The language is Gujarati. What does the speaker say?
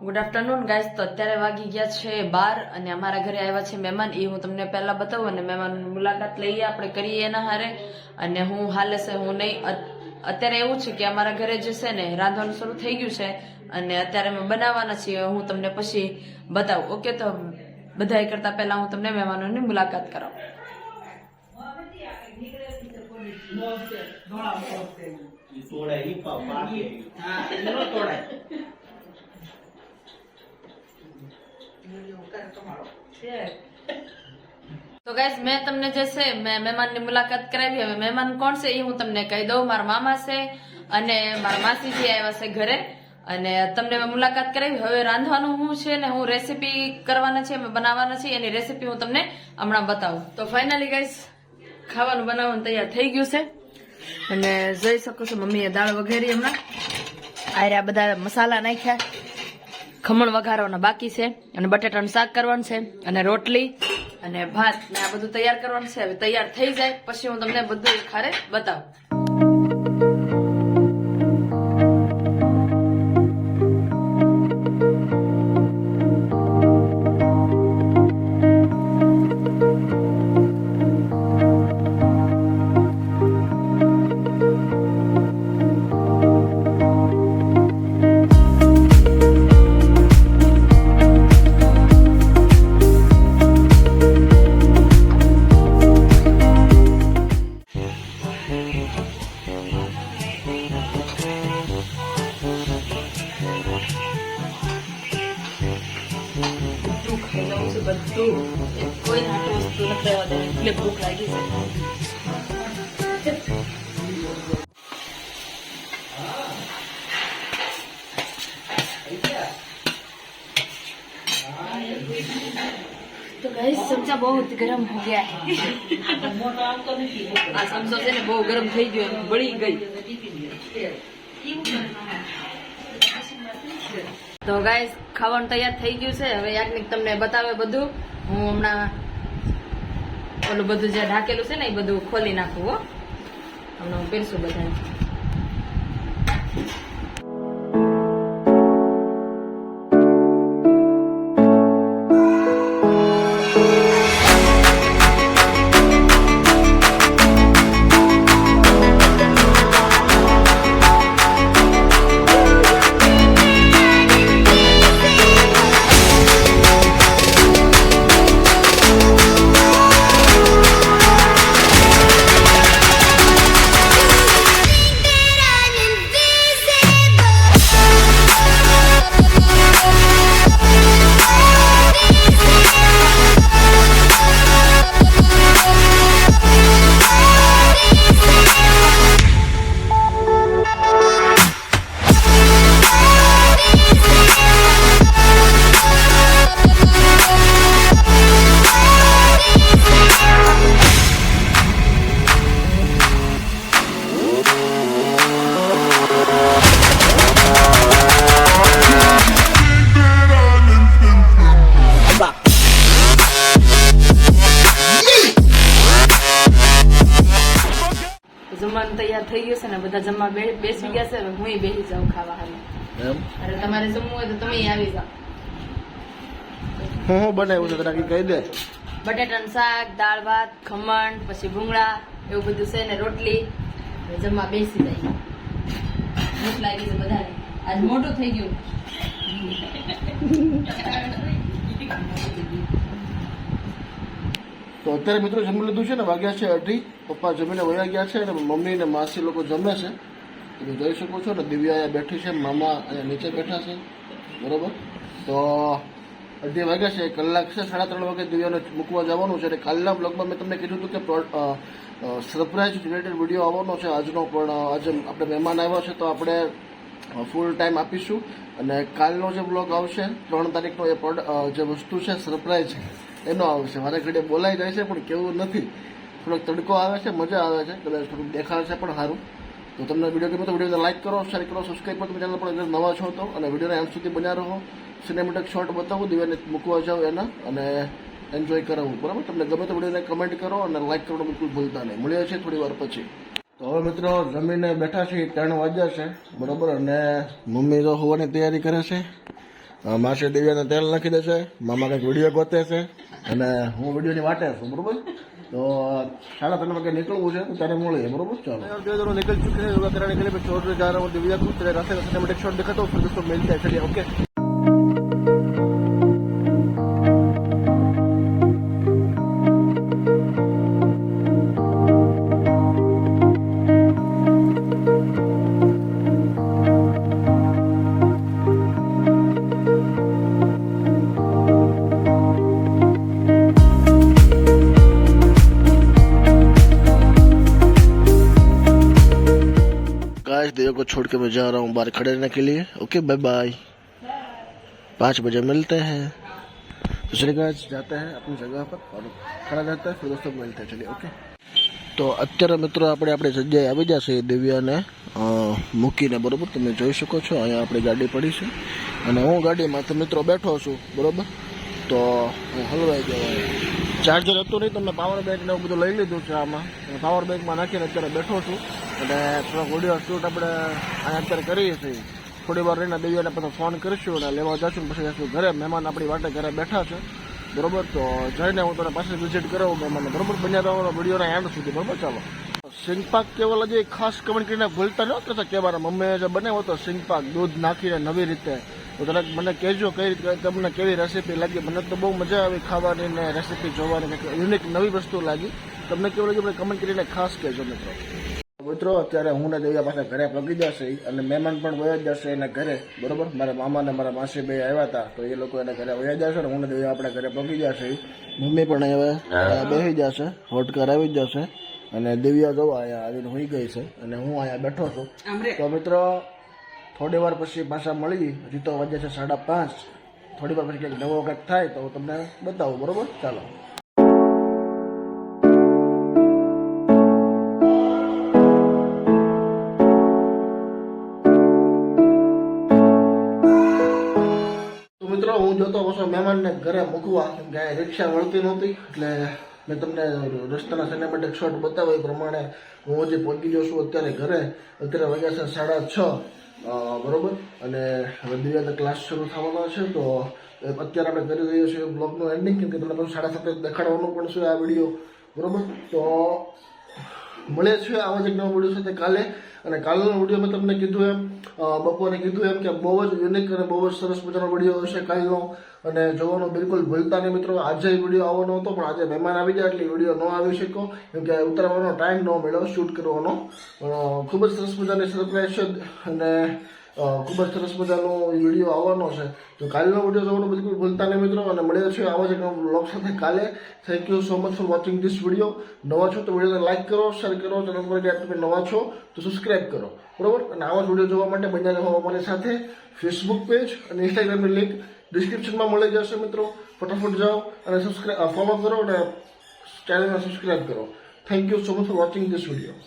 Good afternoon guys. તો અત્યારે વાગી ગયા છે 12 અને અમારા ઘરે આવ્યા છે મહેમાન. એ હું તમને પહેલા બતાવું અને મહેમાનની મુલાકાત લઈએ, આપણે કરીએ એના હારે. અને હું હાલે છે હું નહીં. અત્યારે એવું છે કે અમારા ઘરે જે છે ને રાંધવાનું શરૂ થઈ ગયું છે અને અત્યારે અમે બનાવવાના છીએ. હું તમને પછી બતાવું. ઓકે, તો બધાય કરતા પહેલા હું તમને મહેમાનોની મુલાકાત કરાવું. તો ગાઈસ, મેં તમને જે છે મેં મહેમાનની મુલાકાત કરાવી. હવે મહેમાન કોણ છે એ હું તમને કહી દઉં. મારા મામા છે અને મારા માસીજી આવ્યા છે ઘરે અને તમને મેં મુલાકાત કરાવી. હવે રાંધવાનું શું છે ને હું રેસીપી કરવાના છે, અમે બનાવવાના છે, એની રેસીપી હું તમને હમણાં બતાવું. તો ફાઇનલી ગાઈસ, ખાવાનું બનાવવાનું તૈયાર થઈ ગયું છે અને જોઈ શકો છો મમ્મીએ દાળ વઘારી. હમણાં આ બધા મસાલા નાખ્યા, ખમણ વઘારવાના બાકી છે અને બટાટાનું શાક કરવાનું છે અને રોટલી અને ભાત ને આ બધું તૈયાર કરવાનું છે. હવે તૈયાર થઈ જાય પછી હું તમને બધું ખારે બતાવું. બધું કોઈ નાટું વસ્તુ નથી રહેવા દે એટલે ભૂખ લાગી છે. तो गाइस, चमचा बहुत गरम हो गया है. આ ચમચો છે ને બહુ ગરમ થઈ ગયો, બળી ગઈ. તો ગાઈસ, ખાવાનું તૈયાર થઈ ગયું છે. હવે યાજ્ઞિક તમને બતાવે બધું. હું હમણાં ઓલું બધું જે ઢાકેલું છે ને એ બધું ખોલી નાખું. હો, હમણાં હું પીરસું બધાને. જમવાનું તૈયાર થઈ ગયું છે ને બધા જમવા બેસી ગયા છે. હું બેસી જાઉં ખાવા હાલ. અરે તમારે જમવું હોય તો તમે આવી જાઓ. હું બનાવ્યું છે તને કહી દે. બટાટાનું શાક, દાળ ભાત, ખમણ, પછી ભૂંગળા એવું બધું છે ને રોટલી. જમવા બેસી જાય. ભૂખ લાગી છે બધાને. આજ મોટું થઈ ગયું. તો અત્યારે મિત્રો જમી લીધું છે ને, વાગ્યા છે 8. પપ્પા જમીને વયા ગયા છે અને મમ્મી ને માસી લોકો જમે છે. તમે જોઈ શકો છો ને, દિવ્યા અહીંયા બેઠી છે, મામા અહીંયા નીચે બેઠા છે. બરોબર, તો 2:30 વાગ્યા છે, કલાક છે, 3:30 વાગે દિવ્યાને મૂકવા જવાનું છે. અને કાલના બ્લોગમાં મેં તમને કીધું હતું કે સરપ્રાઇઝ રિલેટેડ વિડીયો આવવાનો છે આજનો, પણ આજે આપણે મહેમાન આવ્યા છે તો આપણે ફૂલ ટાઈમ આપીશું. અને કાલનો જે બ્લોગ આવશે 3 તારીખનો, એ જે વસ્તુ છે સરપ્રાઇઝ એનો આવશે. મારે ઘરે બોલાઈ જાય છે પણ કેવું નથી, થોડોક તડકો આવે છે, મજા આવે છે, કદાચ થોડુંક દેખાડ છે પણ સારું. તો તમને વિડીયો ગમે તો વિડીયોને લાઈક કરો, શેર કરો, સબસ્ક્રાઈબ કરો. તમે ચેનલ પર નવા છો તો, અને વિડીયોને એન્ડ સુધી બન્યા રહો. સિનેમેટિક શોર્ટ બતાવું, દિવ્યાને મૂકવા જાઓ એના, અને એન્જોય કરાવવું. બરાબર, તમને ગમે તો વિડીયોને કમેન્ટ કરો અને લાઈક કરવાનું બિલકુલ ભૂલતા નહીં. મળીએ છીએ થોડી વાર પછી. તો હવે મિત્રો જમીને બેઠા છીએ, 3 વાગ્યા છે. બરાબર, અને મમ્મી તો હોવાની તૈયારી કરે છે માસી દિવ્યાને તેલ નાખી દેશે, મામા કંઈક વિડીયો ગોતે છે અને હું વિડીયોની વાટે છું, બરોબર? तो 3:30 वागे निकलવું છે તો ત્યારે મળીએ, બરોબર? ચાલો निकल चुके हैं योगा कराने के लिए। मैं छोड़ जा रहा हूँ दिव्या को, तेरे रास्ते रास्ते में एक शॉट दिखाता हूँ, फिर दोस्तों मिलते हैं, चलिए ओके। गाइस देव को छोड़ के मैं जा रहा हूँ बाहर खड़े रहने के लिए, ओके बाय बाय। 5 बजे मिलते हैं। तो चलिए गाइस जाते हैं अपनी जगह पर और खड़ा रहता है, फिर दोस्तों मिलते हैं, चलिए ओके। तो અત્યારે મિત્રો આપણે આપણી જગ્યાએ આવી જશે દિવ્યાને મૂકીને, બરોબર? તમે જોઈ શકો છો અહીંયા આપણી ગાડી પડી છે અને હું ગાડીમાં તો મિત્રો બેઠો છું, બરોબર? તો હું હલવાઈ જવાય, ચાર્જર હતું નહીં તો મેં પાવર બેંક ને એવું બધું લઈ લીધું છે આમાં, પાવર બેંકમાં નાખીને અત્યારે બેઠો છું અને થોડોક વિડીયો શૂટ આપણે અહીંયા અત્યારે કરીએ છીએ। થોડી વાર રહીને દિવ્યાને પછી ફોન કરીશું અને લેવા જશું, પછી જશું ઘરે। મહેમાન આપણી વાટે ઘરે બેઠા છે, બરોબર? તો જઈને હું તને પાછી વિઝિટ કરાવું મહેમાનને, બરોબર? બન્યા રહો વિડીયોના એન્ડ સુધી, બરોબર? ચાલો। સિંગપાક કેવા લાગે ખાસ કમેન્ટ કરીને ભૂલતા ન કરતા કે મારા મમ્મીએ જે બનાવ્યો હતો સિંગપાક દૂધ નાખીને નવી રીતે, તો તરત મને કહેજો કઈ રીતે તમને કેવી રેસીપી લાગી। મને તો બહુ મજા આવી ખાવાની ને રેસીપી જોવાની, કંઈક યુનિક નવી વસ્તુ લાગી। તમને કેવું લાગ્યું મને કમેન્ટ કરીને ખાસ કહેજો મિત્રો। અત્યારે હું ને દેવ્યા પાસે ઘરે પગી જશે અને મહેમાન પણ વયા જશે એના ઘરે, બરોબર? મારા મામા ને મારા માસી બે આવ્યા હતા તો એ લોકો એના ઘરે વયા જશે ને હું ને દેવ્યા આપણા ઘરે પગી જશે। મમ્મી પણ હવે બેસી જશે, હોટકાર આવી જશે અને દિવ્યા જો અહીંયા આવીને હોઈ ગઈ છે અને હું અહીંયા બેઠો છું। તો મિત્રો થોડી વાર પછી પાછા મળી, હજી તો વાગ્યા છે 5:30। થોડી વાર પછી કંઈક નવો કંઈક થાય તો તમને બતાવું, બરોબર? ચાલો। મિત્રો હું જોતો પાછો મહેમાનને ઘરે મૂકવા, કેમ કે રિક્ષા મળતી નહોતી એટલે મેં તમને રસ્તાના સિનેમેટિક શોટ બતાવ્યા એ પ્રમાણે હું હજી પહોંચી ગયો છું અત્યારે ઘરે। અત્યારે વાગ્યા છે 6:30, બરોબર? અને હવે દિવ્યાનો ક્લાસ શરૂ થવાનો છે તો અત્યારે આપણે કરી રહ્યા છીએ બ્લોગનું એન્ડિંગ, કેમ કે તમને પાછું 7:30 દેખાડવાનું પણ છે આ વિડીયો, બરોબર? તો મળે છે આવા જ એક નવા વિડીયો સાથે કાલે। અને કાલનો વિડીયો મેં તમને કીધું એમ, બપોરે કીધું એમ કે બહુ જ યુનિક અને બહુ જ સરસ મજાનો વિડીયો હશે કાલનો અને જોવાનો બિલકુલ ભૂલતા નહીં મિત્રો। આજે વિડીયો આવવાનો હતો પણ આજે મહેમાન આવી ગયા એટલે વિડીયો ન આવી શક્યો, કેમ કે ઉતરવાનો ટાઈમ ન મળ્યો શૂટ કરવાનો। પણ ખૂબ જ સરસ મજાની સરપ્રાઈઝ છે અને ખૂબ જ સરસ મજાનો વિડીયો આવવાનો છે, તો કાલનો વિડીયો જોવાનું બિલકુલ ભૂલતા નહીં મિત્રો। અને મળ્યો છે આવા જ એક બ્લોગ સાથે કાલે। Thank you so much for watching this video. નવા છો તો વિડીયોને લાઇક કરો, શેર કરો, ચેનલ પર તમે નવા છો તો સબસ્ક્રાઈબ કરો, બરોબર? અને આવા જ વિડીયો જોવા માટે બન્યા રહો અમારી સાથે। ફેસબુક પેજ અને ઇન્સ્ટાગ્રામની લિંક ડિસ્ક્રિપ્શનમાં મળી જશે મિત્રો, ફટાફટ જાઓ અને ફોલો કરો અને ચેનલને સબસ્ક્રાઈબ કરો। Thank you so much for watching this video.